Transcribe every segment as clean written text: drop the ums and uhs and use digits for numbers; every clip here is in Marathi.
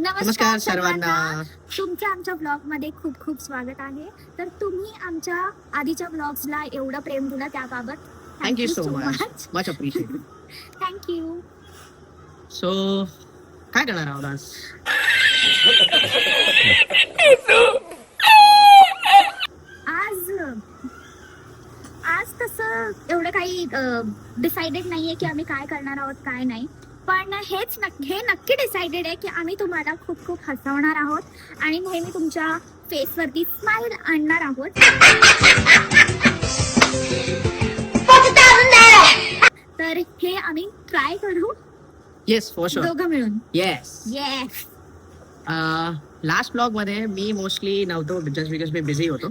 नमस्कार सर्वांना. तुमच्या आमच्या ब्लॉग मध्ये खूप खूप स्वागत आहे. तर तुम्ही आमच्या आधीच्या ब्लॉग्सला एवढं प्रेम दिलं त्याबाबत thank you so much. Much appreciated. Thank you. So काय करणार आहोत आज? आज तसं एवढं काही डिसाइडेड नाहीये की आम्ही काय करणार आहोत काय नाही, पण हे नक्की डिसाइडेड आहे की आम्ही तुम्हाला खूप खूप हसवणार आहोत आणि नेहमी तुमच्या फेसवरती स्माइल आणणार आहोत. तर हे आम्ही ट्राय करू येस फॉर शुअर. दोघं मिळून. येस. येस. लास्ट ब्लॉग मध्ये मी मोस्टली नव्हतो जस्ट बिकॉज मी बिझी होतो.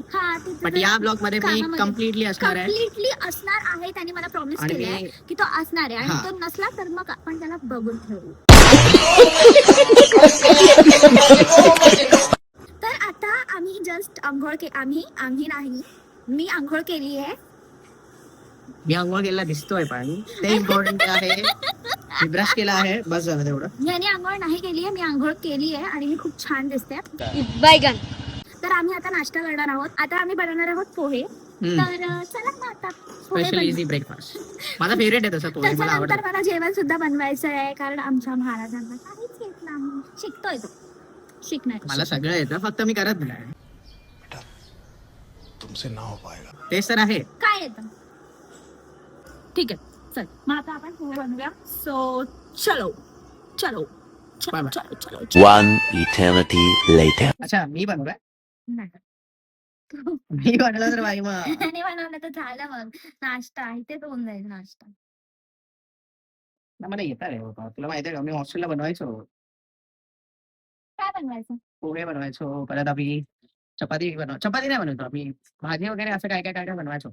बट या ब्लॉग मध्ये मी कम्प्लिटली असणार आहे. त्यांनी मला प्रॉमिस केलंय की तो असणार आहे आणि तो नसला तर मग आपण त्याला बघून ठेवू. तर आता आम्ही जस्ट आम्ही नाही, मी आंघोळ केली आहे. मी आंघोळ केलेला दिसतोय पण ते इम्पॉर्टंट आहे. मी ब्रश केला आहे, बस झालं तेवढं. याने आंघोळ नाही केली आहे, मी आंघोळ केली आहे आणि मी खूप छान दिसते. बैगन. तर आम्ही आता नाश्ता करणार आहोत. आता आम्ही बनवणार आहोत पोहे. तर चला मग आता स्पेशल इझी ब्रेकफास्ट. माझा फेवरेट आहे तसं पोहे, मला आवडतं. त्याच्यानंतर मला जेवण सुद्धा बनवायचं आहे कारण आमच्या महाराजांना काहीच येत नाही. शिकतोय तो, शिकणार. मला सगळं येतं, फक्त मी करत नाही. तुमसे ना हो पाएगा. तेच तर आहे. काय येतं? ठीक आहे, चल मग आता आपण पोहे बनवूया. सो चलो चलो Bye bye. चलो चलो. One eternity later. अच्छा मी बनवलाय. नाही. मी बनवलं तर बाई मग आणि बनवलं तर झालं. मग नाश्ता इथेच होऊन जाईल नाश्ता. मला येत आहे बाबा. तुला माहिती आहे का मी हॉस्टेलला बनवायचो. काय बनवायचं? पोहे बनवायचो, परत आम्ही चपाती नाही बनवतो आम्ही, भाजी वगैरे असं काय काय बनवायचो.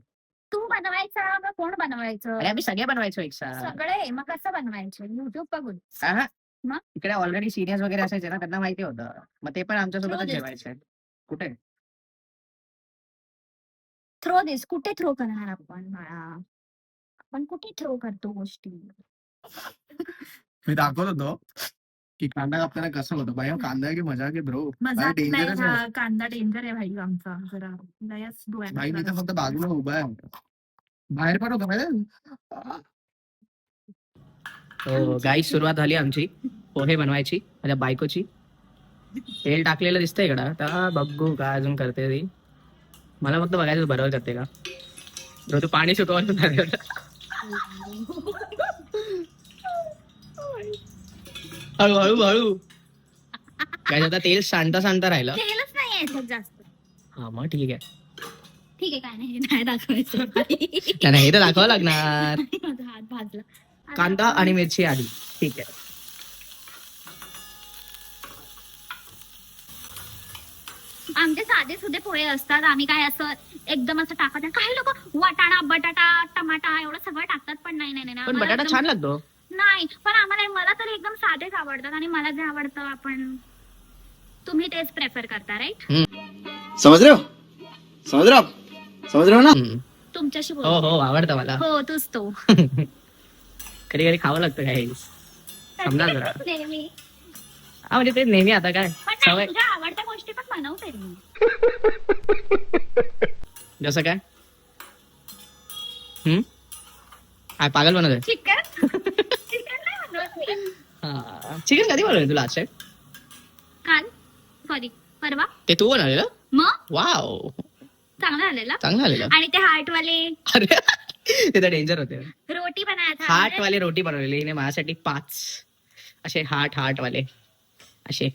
तू बनवायचं मग कोण बनवायचं? अरे आम्ही सगळे बनवायचो एक साथ. सगळे. मग कसं बनवायचं? युट्यूब बघून. हा. मग? इकडे ऑलरेडी सिनियर्स वगैरे असायचे ना, त्यांना माहिती होतं. मग ते पण आमच्यासोबतच Through this. जेवायचे. कुठे थ्रो दिस. कुठे थ्रो करणार आपण बाळा? आपण कुठे थ्रो करतो गोष्टी? मी दाखवत होतो की कांदा कापताना कसं होतं. बाई कांदा आहे की मजा की ब्रो. मजाक नाही डेंजरस हा, आहे. कांदा डेंजर आहे भाई आमचा. जरा लयच भाई मी तर डोळ्यात. फक्त बाजूला उभा आहे. बाहेर पण होतं माहिती. हो गाईस, सुरुवात झाली आमची पोहे बनवायची. माझ्या बायकोची. तेल टाकलेलं दिसतंय इकडं. आता बघू काय अजून करते ती. मला फक्त बघायचं बरोबर करते का. तू पाणी सुटवायचं हळू काय आता तेल सांडता राहिलं. तेलच नाही याच्यात जास्त. हा मग ठीक आहे. ठीक आहे, काय नाही, हे नाही दाखवायचं. नाही हे तर दाखवावं लागणार. माझा हात भाजला. कांदा आणि मिरची आधी. ठीक आहे. आमचे साधे सुधे पोहे असतात. आम्ही काय असं एकदम असं टाकत नाही. काही लोक वाटाणा, बटाटा, टमाटा एवढं सगळं टाकतात, पण नाही नाही नाही. पण आम्हाला बटाटा एकदम- छान लागतो. नाही, पण मला तर एकदम साधेच आवडतात आणि मला जे आवडतं आपण तुम्ही तेच प्रेफर करता, राईट? समझ रहे हो ना. तुमच्याशी हो बोल. हो आवडतं मला. हो, तूच तो. कधी कधी खावं लागतं काय समजा जरा. नेहमी. हा म्हणजे ते नेहमी आता काय पण नाही, सवय. तुझ्या आवडत्या गोष्टी पण बनवते मी. जसं काय काय पागल बनवत आहे. चिकन. चिकन नाही बनवत मी. चिकन कधी बनवलं तुला आज? काल, सॉरी, परवा. ते तू बनवलेलं? मग वाव, चांगलं झालेलं. चांगलं आलेलं. आणि ते हार्टवाले अरे ते तर डेंजर होते. रोटी बनाया हार्ट वाले रोटी बनवलेली हिने माझ्यासाठी 5 असे हार्ट वाले असे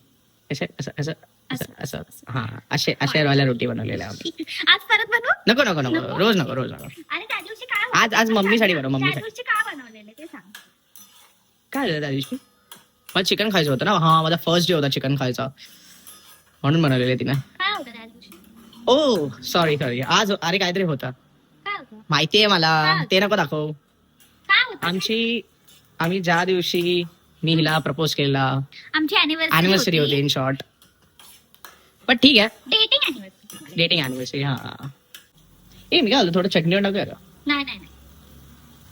असे असं असं असं असं हा असे वाल्या रोटी बनवलेल्या आम्ही. आज परत बनवू. नको नको नको रोज नको. आणि त्या दिवशी काय होतं? आज मम्मीसाठी बनव. त्या मम्मीसाठी दिवशी काय बनवलेलं ते सांग. काय झालं त्या दिवशी? मला चिकन खायचं होतं ना. हा माझा फर्स्ट डे होता चिकन खायचा म्हणून बनवलेले तिने. काय होतं त्या दिवशी? ओ सॉरी आज अरे काहीतरी होतं काय होतं? माहितीये मला. ते नको दाखव. काय होतं? आम्ही ज्या दिवशी मी हिला प्रपोज केला आमची अॅनिव्हर्सरी होती इन शॉर्ट. पण ठीक आहे. Dating anniversary. अॅनिव्हर्सरी. हा ए मी काय होतं थोडं चटणी टाकूया का? नाही नाही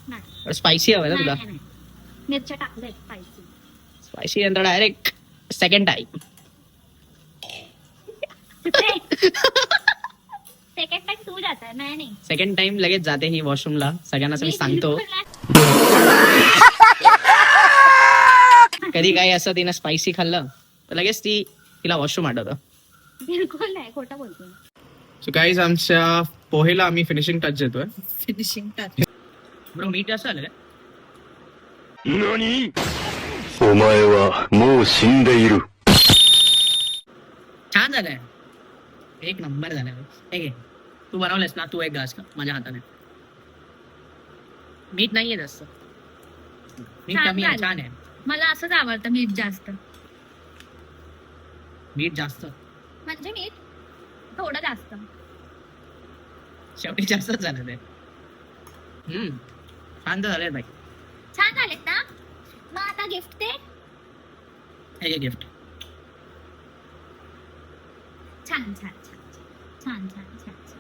नाही. स्पायसी हवं ना तुला? नाही, नाही. मिरच्या टाकल्या स्पायसी. स्पायसी नंतर direct second time. Second time तू जाता मैं नाही. सेकंड टाइम लगेच जाते ही वॉशरूमला. सगळ्यांना मी सांगतो. कधी काही असं तिनं स्पायसी खाल्लं तर लगेच तिला वॉशरूम आठवतं. बिलकुल नाही, खोटं बोलतो. सो गाईज आमच्या पोहेला आम्ही फिनिशिंग टच देतोय. Finishing touch. ब्रो मीठ जास्त आलं काय? 何お前はもう死んでいる。 छान झालंय. एक नंबर झालाय. ठीक आहे, तू बनवलंस ना, तू एक घास का माझ्या हाताने. मीठ नाहीये जास्त. मीठ छान कमी आहे. झालं. छान आहे. मला असंच आवडतं मीठ जास्त. मीठ जास्त. म्हणजे मीठ थोडं जास्त. शेवटी जास्तच झालं ते. छान तर झालंय बाई. छान झालेत ना. मग आता गिफ्ट दे. हे गिफ्ट. छान छान छान छान छान छान छान.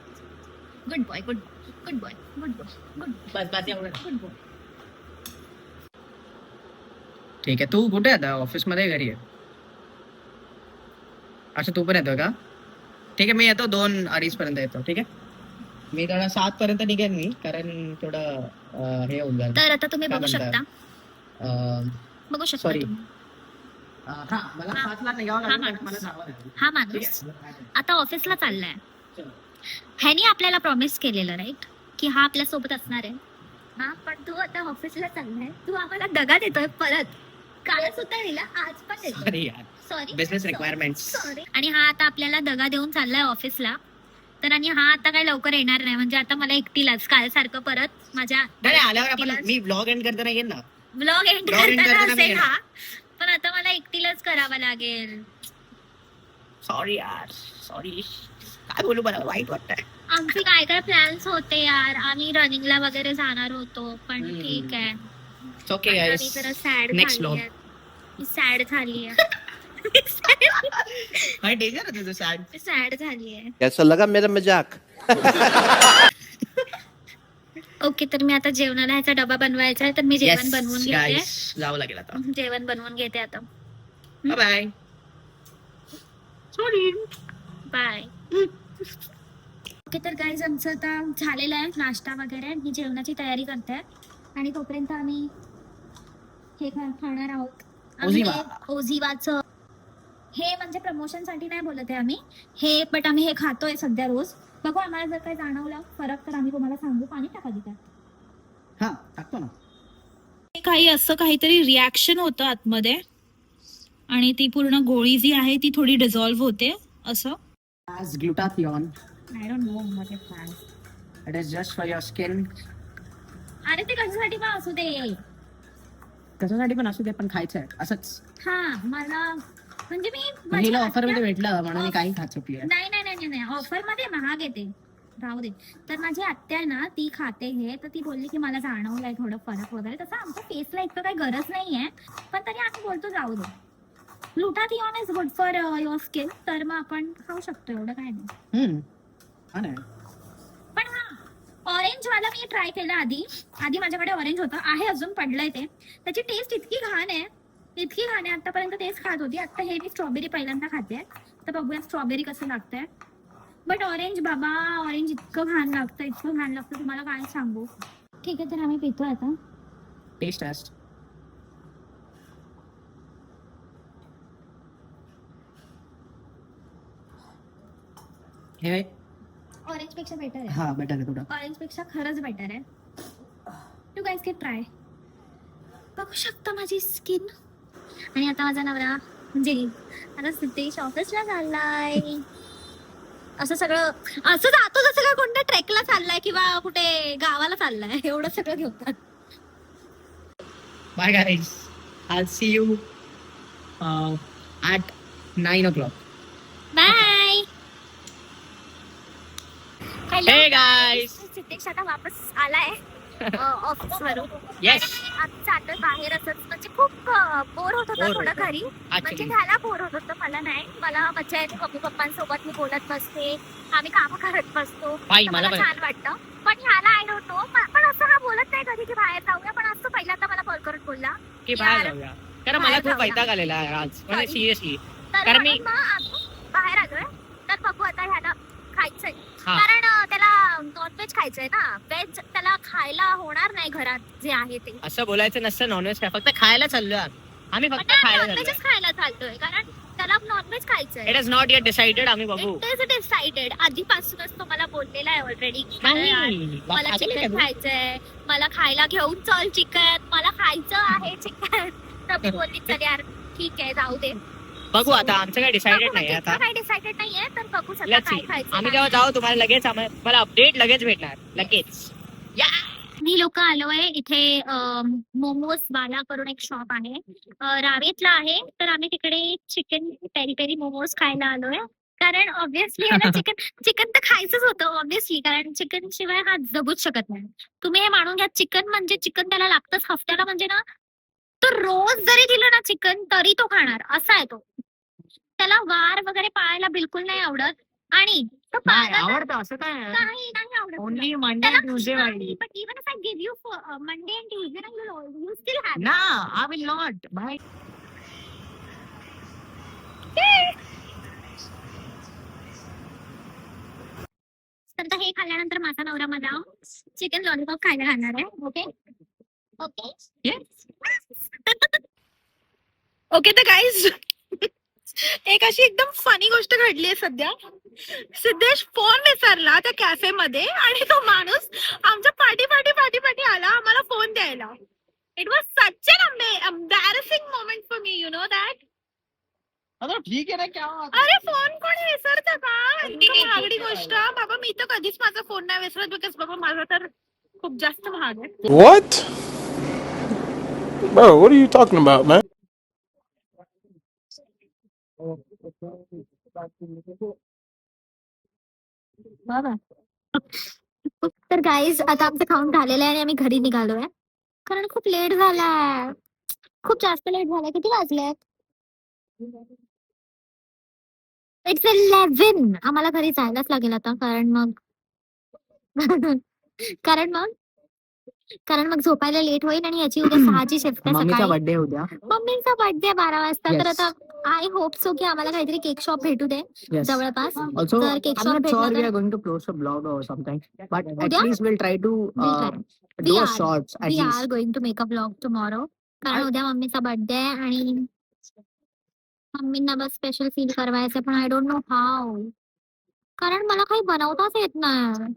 Good boy good good boy good boy good बस बस एवढं. Good boy. ठीक आहे, तू कुठे आहे आता? ऑफिस मध्ये घरी आहे? अच्छा, तू पण येतोय का? ठीक आहे, मी येतो 2-2:30 पर्यंत येतो. ठीक आहे, मी थोडा 7 पर्यंत निघेन मी, कारण थोडं हे होऊन जाईल. तर आता तुम्ही काय बघू शकता. अं, बघू शकता Sorry. तुम्ही. हा, मला 7ला निघावं हा लागेल, माणूस. मला जावं लागेल. हा ठीक माणूस आहे? आता ऑफिसला चाललाय. चलो. ह्यानी आपल्याला प्रॉमिस केलेलं राईट की हा आपल्या सोबत असणार आहे. हा, पण तू आता ऑफिसला चाललाय. तू आम्हाला दगा देतोय परत. काल सुद्धा दिला, आज पण देतो. Sorry यार, सॉरी. Business requirements. सॉरी. आणि हा आता आपल्याला दगा देऊन चाललाय ऑफिसला. तर आणि हा आता काही लवकर येणार नाही. म्हणजे आता मला एकटीलाच काल सारखं परत माझ्या नाही आल्यावर आपण एकटीलाच- मी ब्लॉग एंड करताना येईन ना. ब्लॉग एंड Vlog end करताना करताना मी असेल येणार. हा. पण आता मला एकटीलाच करावं लागेल. सॉरी यार, सॉरी. काय बोलू, मला वाईट वाटतंय. आमचे काय काय प्लॅन्स होते यार. आम्ही रनिंगला वगैरे जाणार होतो, पण ठीक आहे. ओके आता गाईस, मी जरा सॅड नेक्स्ट झाली ब्लॉग. आहे. मी सॅड झाली आहे. काय डेंजर आहे तुझं सॅड. मी सॅड झाली आहे. कैसा लगा मेरा मजाक? ओके, तर मी आता जेवणाला ह्याचा डबा बनवायचा आहे, तर मी जेवण बनवून घेते. गाईस, जावं लागेल आता. जेवण बनवून घेते आता. Bye bye. Sorry. Bye. Okay, तर गाईज आमचं आता झालेलं आहे नाश्ता वगैरे. मी जेवणाची तयारी करते आणि तोपर्यंत आम्ही हे खाणार आहोत. आम्ही ओझिवा. हे ओझिवाचं हे म्हणजे प्रमोशन साठी नाही बोलत आहे आम्ही हे, बट आम्ही हे खातोय सध्या रोज. बघू, आम्हाला जर काही जाणवलं फरक तर आम्ही तुम्हाला सांगू. पाणी टाका तिथे. हा, टाकतो ना. काही असं काहीतरी रिॲक्शन होतं आतमध्ये आणि ती पूर्ण गोळी जी आहे ती थोडी डिझॉल्व्ह होते असं. As glutathione, I don't know what it is. it is just for your skin. अरे ते कशासाठी पण असू दे. त्याच्यासाठी पण असू दे, पण खायचं आहे असंच. हा, मला म्हणजे मी हिला माझ्या ऑफर मध्ये आत्या- भेटलं म्हणून मी काही खात चुकली आहे. नाही नाही नाही नाही, ऑफर मध्ये महाग येते. राहू दे. तर माझी आत्या आहे ना, ती खाते हे, तर ती बोलली की मला जाणवलंय थोडं फरक वगैरे. तसं आमच्या फेसला इतकं काही गरज नाहीये, पण तरी आम्ही बोलतो जाऊ दे. Glutathione is good for your skin. तर मग आपण खाऊ शकतो, एवढं काय नाही. हा नाही. पण हा ऑरेंज वाला मी ट्राय केला आधी माझ्याकडे ऑरेंज होतं, आहे अजून पडलंय ते. त्याची टेस्ट इतकी घाण आहे. आतापर्यंत तेच खात होती. आता हे मी स्ट्रॉबेरी पहिल्यांदा खाते. तर बघूया स्ट्रॉबेरी कसं लागतंय. बट ऑरेंज बाबा, ऑरेंज इतकं घाण लागतं तुम्हाला काय सांगू. ठीक आहे, तर आम्ही पितो आता. टेस्ट. हे ऑरेंज पेक्षा बेटर आहे. हा, बेटर आहे थोडं. ऑरेंज पेक्षा खरंच बेटर आहे. टू गाईज कॅन ट्राय. बघू शकता माझी स्किन. आणि आता माझा नवरा म्हणजे आता सिद्धेश ऑफिसला चाललाय. असं सगळं असं जातो जसं का कोणत्या ट्रेकला चाललाय किंवा कुठे गावाला चाललाय. एवढं सगळं घेतात. Bye guys. I'll see you at 9 o'clock. Bye. Hey guys. Siddhesh आता वापस आलाय ऑफिस वरून. Yes. आम्ही चाललोय बाहेर असंच. म्हणजे खूप बोर होत होतं Bore थोडं होतं. घरी. म्हणजे Actually. त्याला बोर होत होतं, मला नाही. मला मजा येते. मम्मी पप्पांसोबत मी बोलत बसते, आम्ही काम करत बसतो. बाई, तर मला मला पण. छान वाटतं. पण ह्याला आय डोंट नो, पण असं हा बोलत नाही कधी की बाहेर जाऊया. पण असं पहिल्यांदा मला कॉल करून बोलला की यार, बाहेर जाऊया. कारण मला बाहेर खूप जाऊया. वैताग आलेला आहे आज म्हणजे Sorry. सिरियसली. तर कारण मी- म्हणून मग आम्ही बाहेर आलोय. तर बघू आता ह्याला खायचंय हा. कारण त्याला नॉनव्हेज खायचंय ना. व्हेज त्याला खायला होणार नाही घरात जे आहे ते. असं बोलायचं नसतं नॉनव्हेज काय, फक्त खायला चाललोय आम्ही पण फक्त खायला चाललोय. नॉनव्हेजच खायला चालतोय कारण त्याला नॉनव्हेज खायचंय. It is not eight decided, आम्ही बघू. It is decided. आधीपासूनच तो मला बोललेला आहे ऑलरेडी. नाही मला पागल आहे का चिकन तू? खायचंय, मला खायला घेऊन चल चिकन, मला खायचं आहे चिकन. तर मी बोलली चल यार ठीक आहे जाऊ दे. बघू आता, आमचं काय डिसाइडेड बघू, नाही म्हणजे आता. इतकं काही डिसाइडेड नाहीये तर बघू सध्या Let's काय see. खायचं. आम्ही काय जेव्हा जाऊ तुम्हाला लगेच मला अपडेट लगेच भेटणार लगेच. मी लोक आलोय इथे मोमोज वाला करून एक शॉप आहे रावेतला आहे. तर आम्ही तिकडे चिकन पेरी पेरी मोमोज खायला आलोय. कारण ऑब्व्हियसली चिकन तर खायचंच होतं ऑब्व्हियसली. कारण चिकन शिवाय हा जगूच शकत नाही. तुम्ही हे मानून घ्या, चिकन म्हणजे चिकन त्याला लागतंच हफ्त्याला. म्हणजे ना तो रोज जरी दिलं ना चिकन तरी तो खाणार असा आहे तो. त्याला वार वगैरे पाळायला बिलकुल नाही आवडत. आणि तो नाही पाळला तर आवडतं असं काय नाही आवडत. ओनली मंडे त्याला ट्यूजडे वाली. But even if I give you for Monday and Tuesday, then you still have it. ना आय विल नॉट बाय. तर आता हे खाल्ल्यानंतर माझा नवरा मला चिकन लॉलीपॉप खायला घालणार आहे. ओके ओके ओके तर गाईज एक अशी एकदम फनी गोष्ट घडली आहे सध्या. सिद्धेश फोन विसरला त्या कॅफे मध्ये आणि तो माणूस आमच्या पाठी आला आम्हाला फोन द्यायला. It was such an embarrassing moment for me, you know that. आता ठीक आहे ना क्या अरे फोन कोणी विसरतं का? इतकं महागडी गोष्ट. बाबा मी तर कधीच माझा फोन नाही विसरत, बिकॉज बाबा माझा तर खूप जास्त महाग आहे. What? Bro, what are you talking about, man? तर गाईज आता आमचं खाऊन झालेलं आहे आणि आम्ही घरी निघालोय. कारण खूप लेट झालाय, खूप जास्त लेट झालाय. किती वाजले? इट्स 11. आम्हाला घरी जायलाच लागेल आता. कारण मग झोपायला लेट होईल आणि याची उद्या 6ची शिफ्ट आहे मम्मीचा सकाळी. बर्थडे उद्या. मम्मीचा बर्थडे 12 वाजता. तर Yes. आता आय होप सो की आम्हाला काहीतरी केक शॉप भेटू दे Yes. जवळपास. Also, जर cake I'm shop not sure we भेटला are going to post a blog or something, but at उद्या? least we'll try to We'll try. do We a are. shorts at we least. Are going to make a blog tomorrow. कारण I- उद्या मम्मीचा बर्थडे आहे आणि मम्मींना बस स्पेशल फील करवायचं. पण आय डोंट नो हाऊ. कारण मला काही बनवताच येत नाही.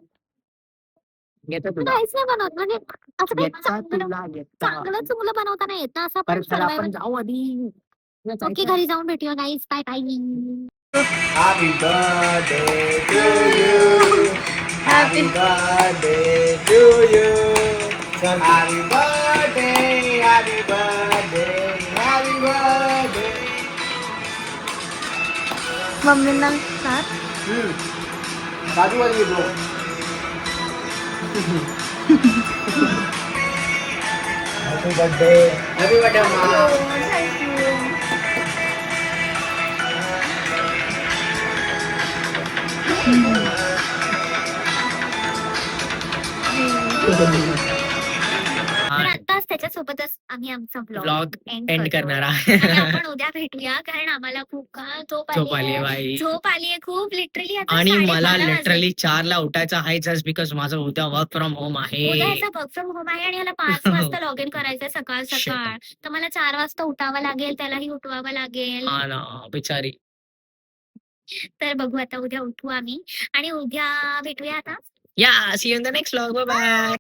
येतं तुला. काहीच नाही बनवत. म्हणजे असं काही येतं तुला येतं. चांगलं चुंगलं बनवता नाही येत ना. असं आपण परत चला आपण survival- जाऊ आधी. ओके घरी जाऊन भेटूया guys. Bye bye. Happy birthday to you. Happy birthday to you. Happy birthday, happy birthday, happy birthday. मम्मींना बाजूवाली bro. Happy birthday. Happy birthday, Ma. तर आताच त्याच्यासोबतच आम्ही आमचा Vlog ब्लॉग एंड करणार आणि आहे. आपण उद्या भेटूया. कारण आम्हाला खूप झोप झोप आली आली आहे आहे. बाई. झोप आली आहे खूप लिटरली. आणि मला लिटरली 4ला उठायचं आहे जस्ट बिकॉज माझं उद्या वर्क फ्रॉम होम आहे. उद्या याचा वर्क फ्रॉम होम आहे आणि याला 5 वाजता लॉग इन करायचंय सकाळ. तर मला 4 वाजता उठावं लागेल, त्यालाही उठवावं लागेल. हा ना बिचारी. तर बघू आता उद्या उठू आम्ही आणि उद्या भेटूया आता. या see you in the next vlog. Bye bye.